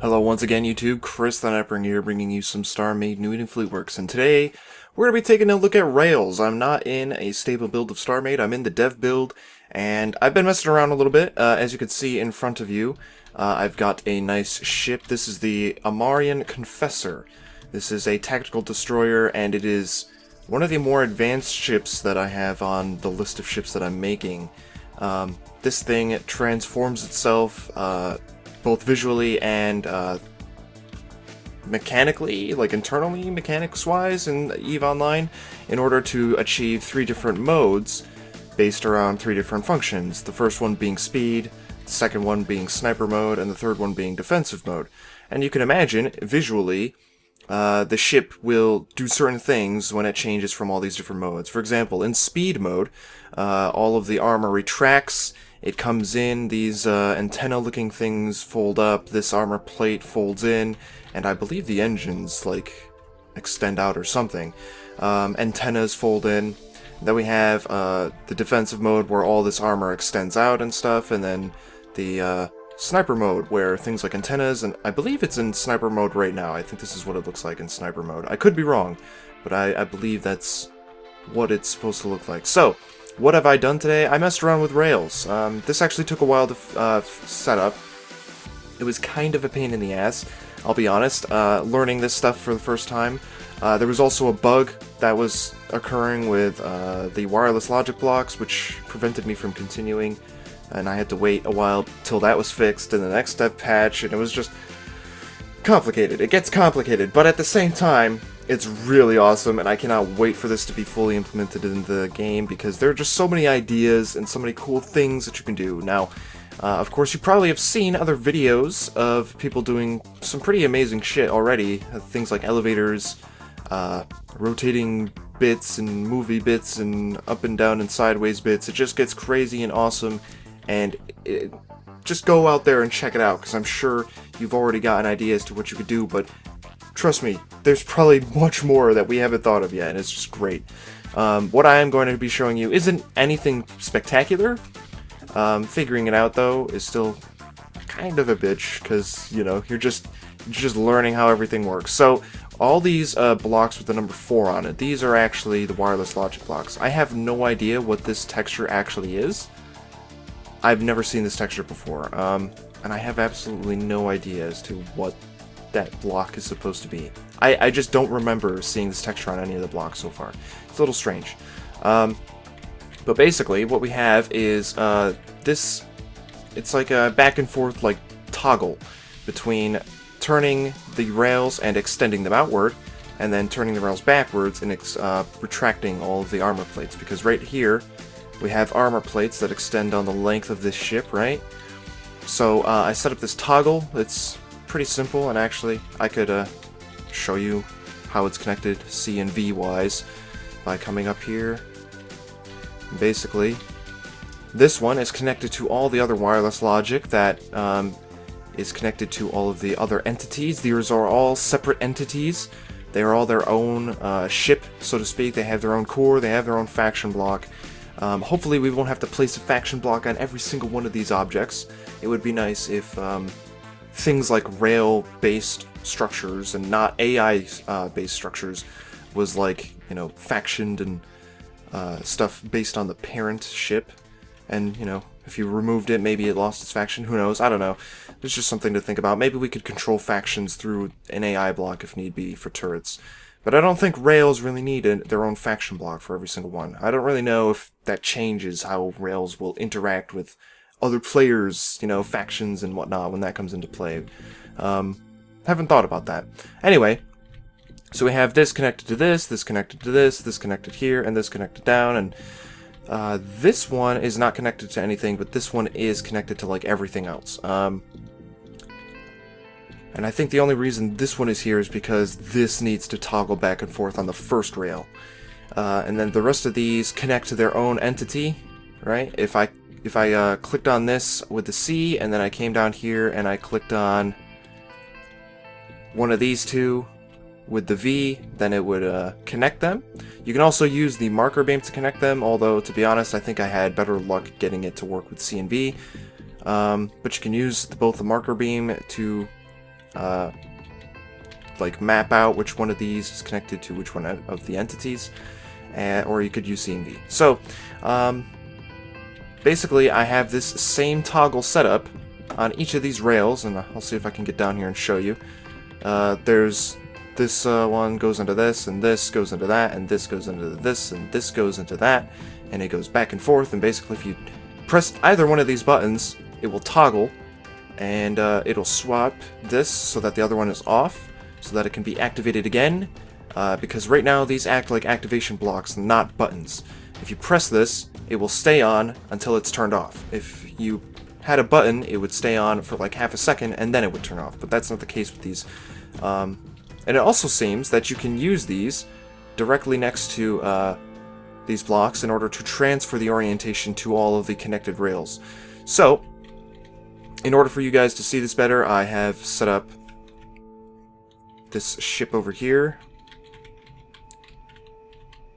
Hello once again YouTube, Chris the Nightbringer here bringing you some StarMade new in Fleetworks, and today we're going to be taking a look at Rails. I'm not in a stable build of StarMade, I'm in the dev build, and I've been messing around a little bit. As you can see in front of you, I've got a nice ship. This is the Amarrian Confessor. This is a tactical destroyer, and it is one of the more advanced ships that I have on the list of ships that I'm making. This thing transforms itself both visually and mechanically, like internally, mechanics-wise in EVE Online, in order to achieve 3 different modes based around 3 different functions. The first one being speed, the second one being sniper mode, and the third one being defensive mode. And you can imagine, visually, the ship will do certain things when it changes from all these different modes. For example, in speed mode, all of the armor retracts. It comes in, these antenna-looking things fold up, this armor plate folds in, and I believe the engines, like, extend out or something. Antennas fold in. Then we have the defensive mode where all this armor extends out and stuff, and then the sniper mode where things like antennas, and I believe it's in sniper mode right now. I think this is what it looks like in sniper mode. I could be wrong, but I believe that's what it's supposed to look like. So, what have I done today? I messed around with Rails. This actually took a while to set up. It was kind of a pain in the ass, I'll be honest, learning this stuff for the first time. There was also a bug that was occurring with the wireless logic blocks, which prevented me from continuing, and I had to wait a while till that was fixed in the next step patch, and it was just complicated. It gets complicated, but at the same time, it's really awesome, and I cannot wait for this to be fully implemented in the game, because there are just so many ideas and so many cool things that you can do. Now, of course, you probably have seen other videos of people doing some pretty amazing shit already. Things like elevators, rotating bits and movie bits and up and down and sideways bits. It just gets crazy and awesome, and just go out there and check it out, because I'm sure you've already got an idea as to what you could do, but trust me, there's probably much more that we haven't thought of yet, and it's just great. What I am going to be showing you isn't anything spectacular. Figuring it out, though, is still kind of a bitch, because, you know, you're just learning how everything works. So, all these blocks with the number 4 on it, these are actually the wireless logic blocks. I have no idea what this texture actually is. I've never seen this texture before, and I have absolutely no idea as to what that block is supposed to be. I just don't remember seeing this texture on any of the blocks so far. It's a little strange. But basically, what we have is this. It's like a back and forth like toggle between turning the rails and extending them outward, and then turning the rails backwards and retracting all of the armor plates. Because right here, we have armor plates that extend on the length of this ship, right? So I set up this toggle. It's pretty simple, and actually I could show you how it's connected C and V wise by coming up here. Basically, this one is connected to all the other wireless logic that is connected to all of the other entities. These are all separate entities. They are all their own ship, so to speak. They have their own core, they have their own faction block. Hopefully we won't have to place a faction block on every single one of these objects. It would be nice if things like rail-based structures and not AI-based structures was like, you know, factioned and stuff based on the parent ship. And, you know, if you removed it, maybe it lost its faction. Who knows? I don't know. It's just something to think about. Maybe we could control factions through an AI block if need be for turrets. But I don't think Rails really need their own faction block for every single one. I don't really know if that changes how Rails will interact with other players, you know, factions and whatnot when that comes into play. Haven't thought about that. Anyway, so we have this connected to this connected to this connected here, and this connected down, and this one is not connected to anything, but this one is connected to, like, everything else. And I think the only reason this one is here is because this needs to toggle back and forth on the first rail. And then the rest of these connect to their own entity, right? If I clicked on this with the C, and then I came down here and I clicked on one of these two with the V, then it would connect them. You can also use the marker beam to connect them, although, to be honest, I think I had better luck getting it to work with C and V. But you can use both the marker beam to like map out which one of these is connected to which one of the entities, or you could use CMV. So basically I have this same toggle setup on each of these rails, and I'll see if I can get down here and show you. There's this one goes into this, and this goes into that, and this goes into this, and this goes into that, and it goes back and forth. And basically if you press either one of these buttons, it will toggle, and it'll swap this so that the other one is off, so that it can be activated again, because right now these act like activation blocks, not buttons. If you press this, it will stay on until it's turned off. If you had a button, it would stay on for like half a second and then it would turn off, but that's not the case with these. And it also seems that you can use these directly next to these blocks in order to transfer the orientation to all of the connected rails. So, in order for you guys to see this better, I have set up this ship over here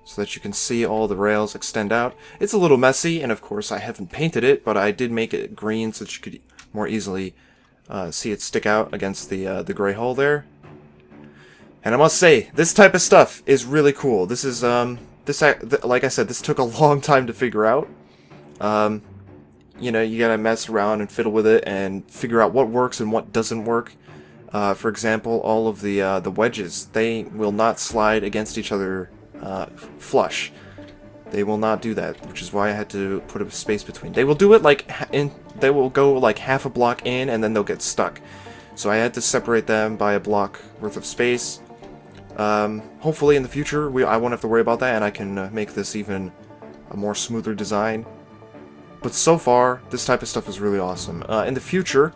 so that you can see all the rails extend out. It's a little messy, and of course I haven't painted it, but I did make it green so that you could more easily see it stick out against the gray hull there. And I must say, this type of stuff is really cool. This is like I said, this took a long time to figure out. You know, you gotta mess around and fiddle with it and figure out what works and what doesn't work. For example, all of the wedges, they will not slide against each other flush. They will not do that, which is why I had to put a space between. They will do it like they will go like half a block in and then they'll get stuck. So I had to separate them by a block worth of space. Hopefully in the future I won't have to worry about that, and I can make this even a more smoother design. But so far, this type of stuff is really awesome. In the future,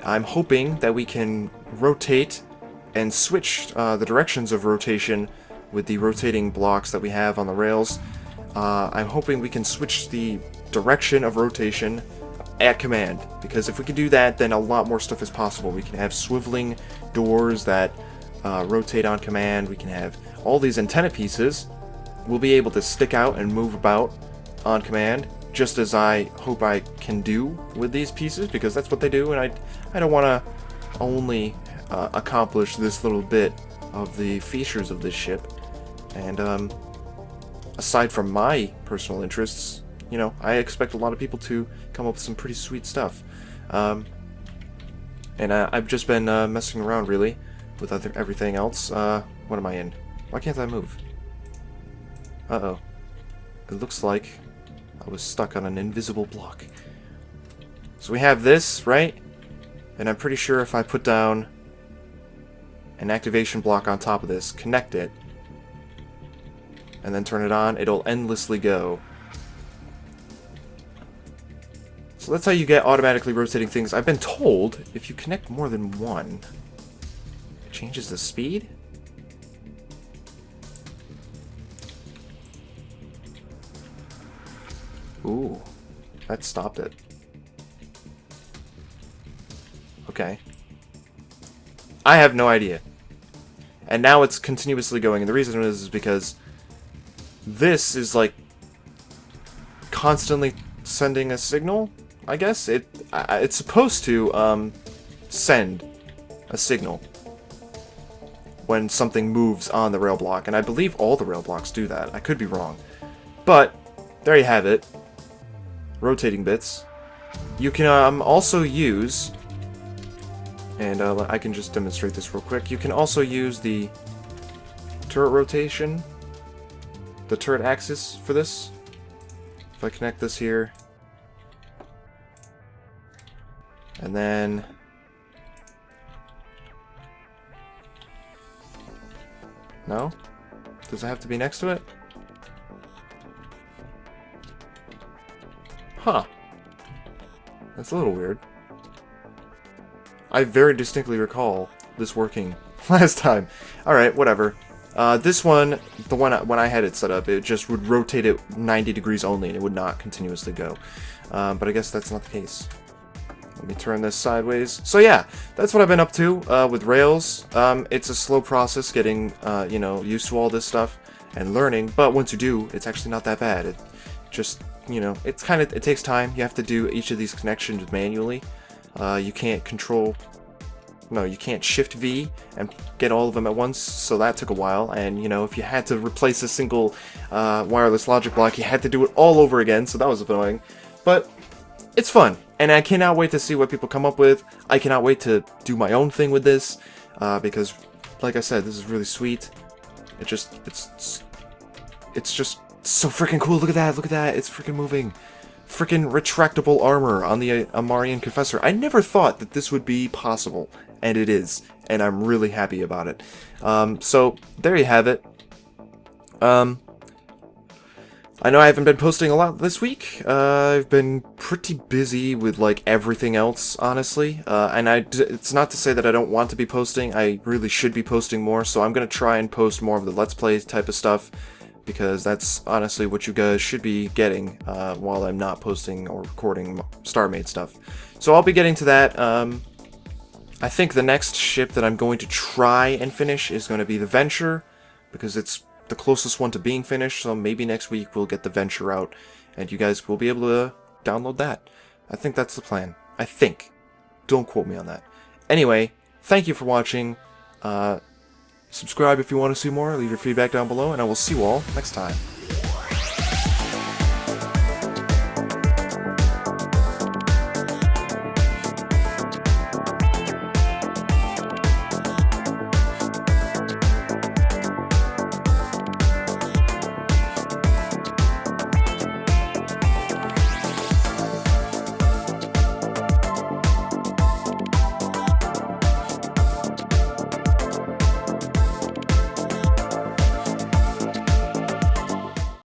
I'm hoping that we can rotate and switch the directions of rotation with the rotating blocks that we have on the rails. I'm hoping we can switch the direction of rotation at command, because if we can do that, then a lot more stuff is possible. We can have swiveling doors that rotate on command. We can have all these antenna pieces will be able to stick out and move about on command, just as I hope I can do with these pieces, because that's what they do, and I don't want to only accomplish this little bit of the features of this ship. And aside from my personal interests, you know, I expect a lot of people to come up with some pretty sweet stuff. And I've just been messing around, really, with everything else. What am I in? Why can't I move? Uh-oh. It looks like I was stuck on an invisible block. So we have this, right? And I'm pretty sure if I put down an activation block on top of this, connect it, and then turn it on, it'll endlessly go. So that's how you get automatically rotating things. I've been told if you connect more than one, it changes the speed? Ooh, that stopped it. Okay. I have no idea. And now it's continuously going, and the reason is because this is like constantly sending a signal, I guess. It's supposed to send a signal when something moves on the rail block, and I believe all the rail blocks do that. I could be wrong. But there you have it. Rotating bits. You can also use, and I can just demonstrate this real quick. You can also use the turret rotation, the turret axis for this. If I connect this here, and then no? Does it have to be next to it? Huh. That's a little weird. I very distinctly recall this working last time. Alright, whatever. This one, the one when I had it set up, it just would rotate it 90 degrees only, and it would not continuously go. But I guess that's not the case. Let me turn this sideways. So yeah, that's what I've been up to with Rails. It's a slow process getting, you know, used to all this stuff and learning, but once you do, it's actually not that bad. It just, you know, it takes time. You have to do each of these connections manually. You can't control no, you can't Shift V and get all of them at once, so that took a while. And, you know, if you had to replace a single wireless logic block, you had to do it all over again, so that was annoying. But it's fun, and I cannot wait to see what people come up with. I cannot wait to do my own thing with this, because, like I said, this is really sweet. It's just so freaking cool. Look at that, it's freaking moving. Freaking retractable armor on the Amarrian Confessor. I never thought that this would be possible, and it is, and I'm really happy about it. So, there you have it. I know I haven't been posting a lot this week. I've been pretty busy with, like, everything else, honestly. And it's not to say that I don't want to be posting. I really should be posting more, so I'm going to try and post more of the Let's Play type of stuff, because that's honestly what you guys should be getting while I'm not posting or recording StarMade stuff. So I'll be getting to that. I think the next ship that I'm going to try and finish is going to be the Venture, because it's the closest one to being finished, so maybe next week we'll get the Venture out, and you guys will be able to download that. I think that's the plan. I think. Don't quote me on that. Anyway, thank you for watching. Subscribe if you want to see more, leave your feedback down below, and I will see you all next time.